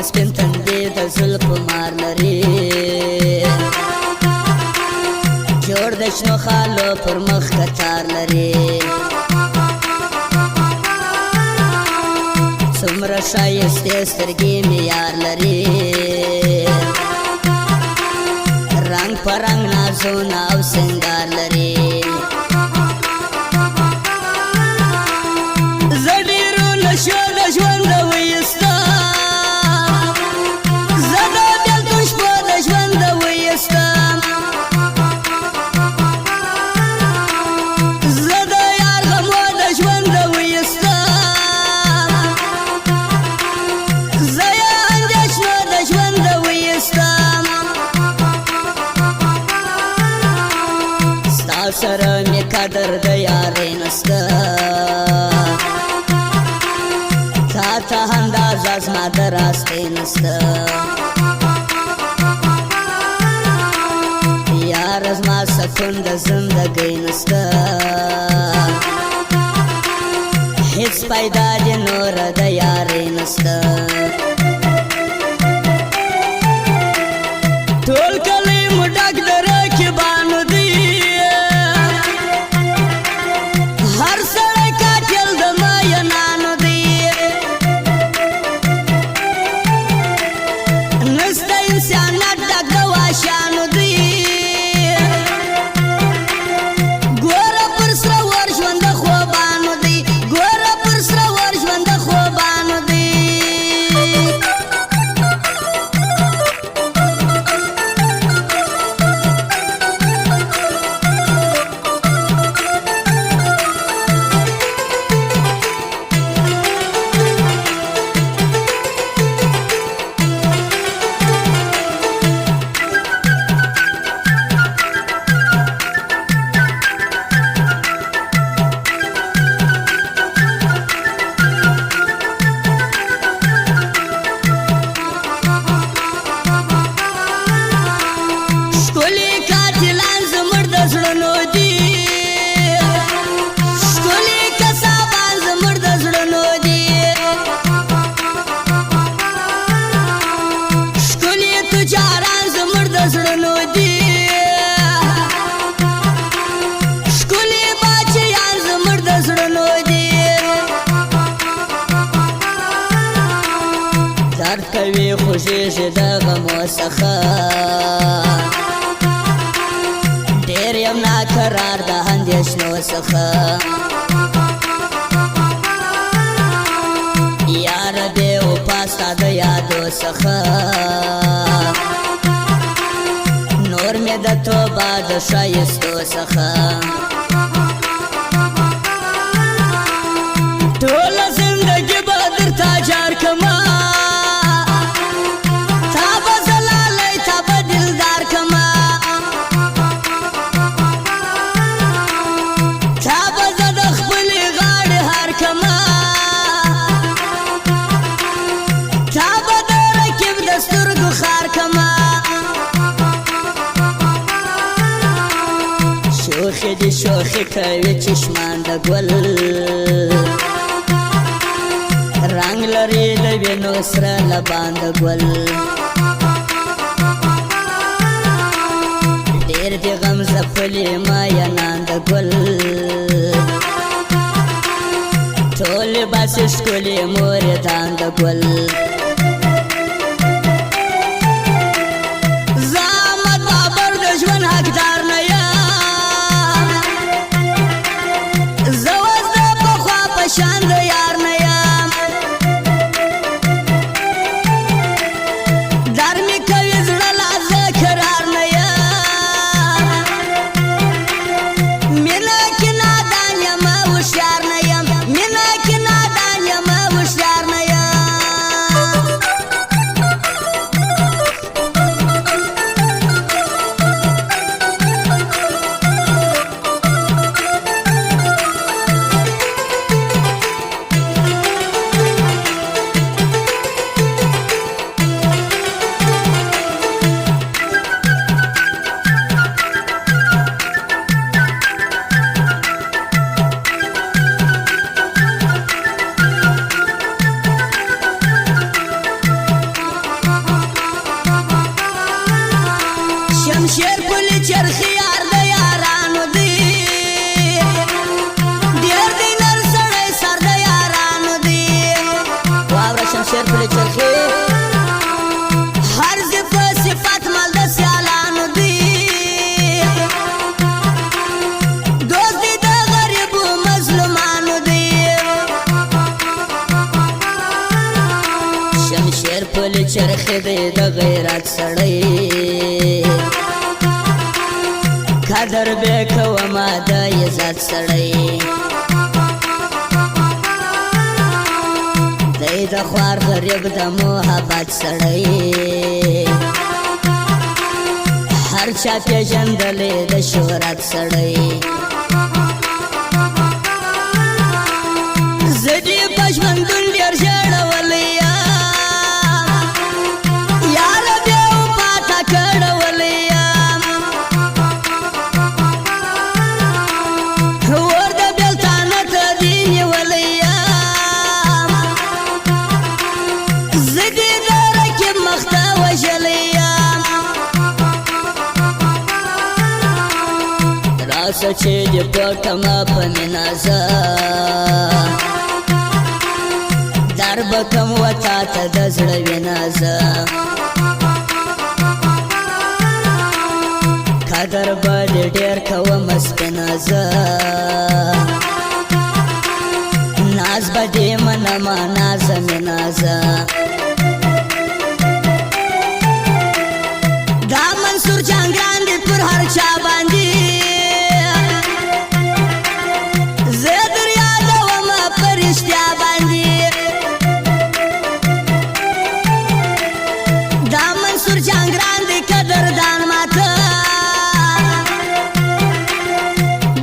پر سپین تندې د زلفو مار لري جوړ د شنو خالو پر مخ کتار لري څومره ښایستې سترګې مې یار لري رنګ په رنګ نازونه او سنګار لري زه ډېرو نشو د ژونده ویستم زه د بېلتون شپو د ژونده ویستم زه د یار غمو د ژونده ویستم زه یې اندېښنو د ژونده ویستم ستا سره مې قدر د یارۍ نسته تا ته اندازه زما د راستۍ نسته یاره زما سکون د زندګۍ نسته هېڅ پیدا دې نوره د یارۍ نسته ټول کلی مو ډک د رقیبانو دی هر سړی قاتل د مینانو دی نسته انسانیت ډک د وحشیانو دی ګوره پر سره ور ژوند د خوبانو دی ګوره پر سره ور ژوند د خوبانو دی ښکلي قاتلان زموږ د زړونو دي ښکلي کسابان زموږ د زړونو دي ښکلي تجاران زموږ د زړونو دي ښکلي باچیان زموږ د زړونو دي درد کوي خوږېږي د غمو څخه ډېر یم ناقرار د اندېښنو څخه یاره بې وفا ستا د یادو څخه نور مې د توبه د ښایستو څخه ټوله زندګي به درته جار کړمه تا به زه لالی تا به دلدار کړمه تا به زه د خپلې غاړې هار کړمه تا به د رقیب د سترګو خار کړمه شوخې دې شوخې کوي چشمان د ګل رنگ لري د وینو سره لبان د ګل ډېر دې غم ځپلي مینان د ګل ټولې باسي ښکلي موریدان د ګل زه احمد بابر د ژوند حقدار نه یم زه اوس د پخوا په شان د یار نه یم در مې کوي زړه لا زه قرار نه یم مینه کې نادان یم هوښیار نه یم مینه کې نادان یم هوښیار نه یم شمشیر پل چرخی هر صفت مال د سیالانو دی دوست دی د غریب و مظلومانو دی شمشیر پل چرخی دی د غیرت سړی قدر به کومه د عزت سړی دی د خوار غریب د محبت سړی هر چا پیژندلی د شهرت سړی زه دې په ژوندون ډېر ژړولی یم یاره بیا وفاته کړولی یم ور د بېلتانه ته دې نیولی یم زه دې د رقیب مخ ته وژلی یم راسه چې دې پټمه په مینه زه در به کم و تا ته د زړه وینه زه قدر به دې ډېر کومه سپینه زه ناز به دې منمه نازمینه زه دا منصور جانګران دې پر هر چا باندې زه در یادومه په رښتیا باندې دا منصور جانګران دې قدردان ماته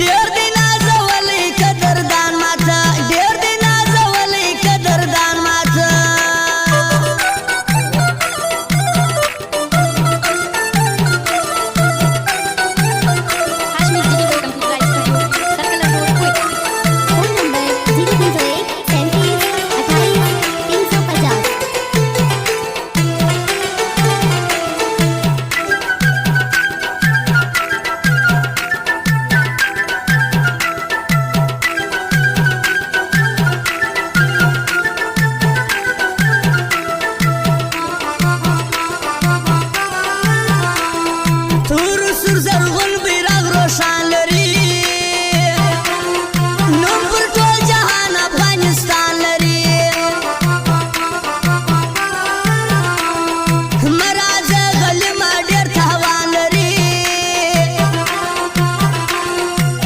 ډېر دې نازولی قدردان ماته ډېر دې نازولی قدردان ماته Hashmi Digital Computerized Studio, Circular Road, Quick. Phone number 0308 37 350. تور سور زرغون بیرغ روشان لري نوم پر ټول جهان افغانستان لري مرازه غلمه ډېر تاوان لري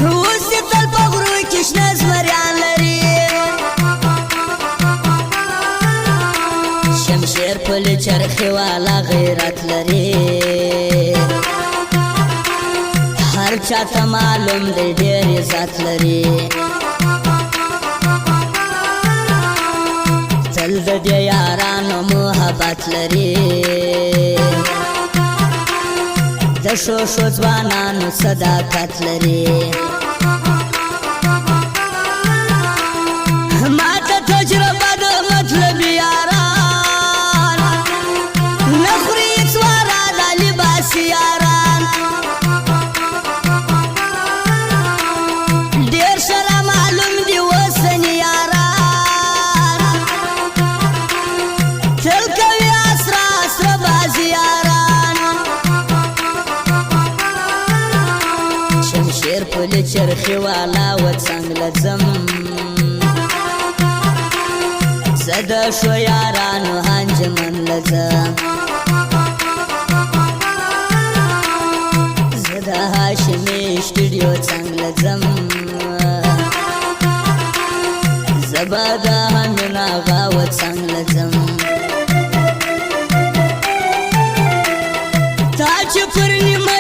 اوس یې تل په غرو کې شنه زمریان لري شمشیر پل چرخی والا غیرت لري هر چاته معلوم دی ډېر عزت لري تل د دې یارانو محبت لري د شو ځوانانو صداقت لري ما ته تجربه د مطلب یاران نه خوري هېڅ واره د لباس یاران ډېر شره معلوم دي اوسني یاران تل کوي اسره اسره بازي یاران شمشیر پل چرخی والا و څنګ لځم زه د شو یارانو انجمن لځم زه د هاشمي سټوډیو څنګ لځم زه به د امین آغا و څنګ لځم تا چې پر نیمه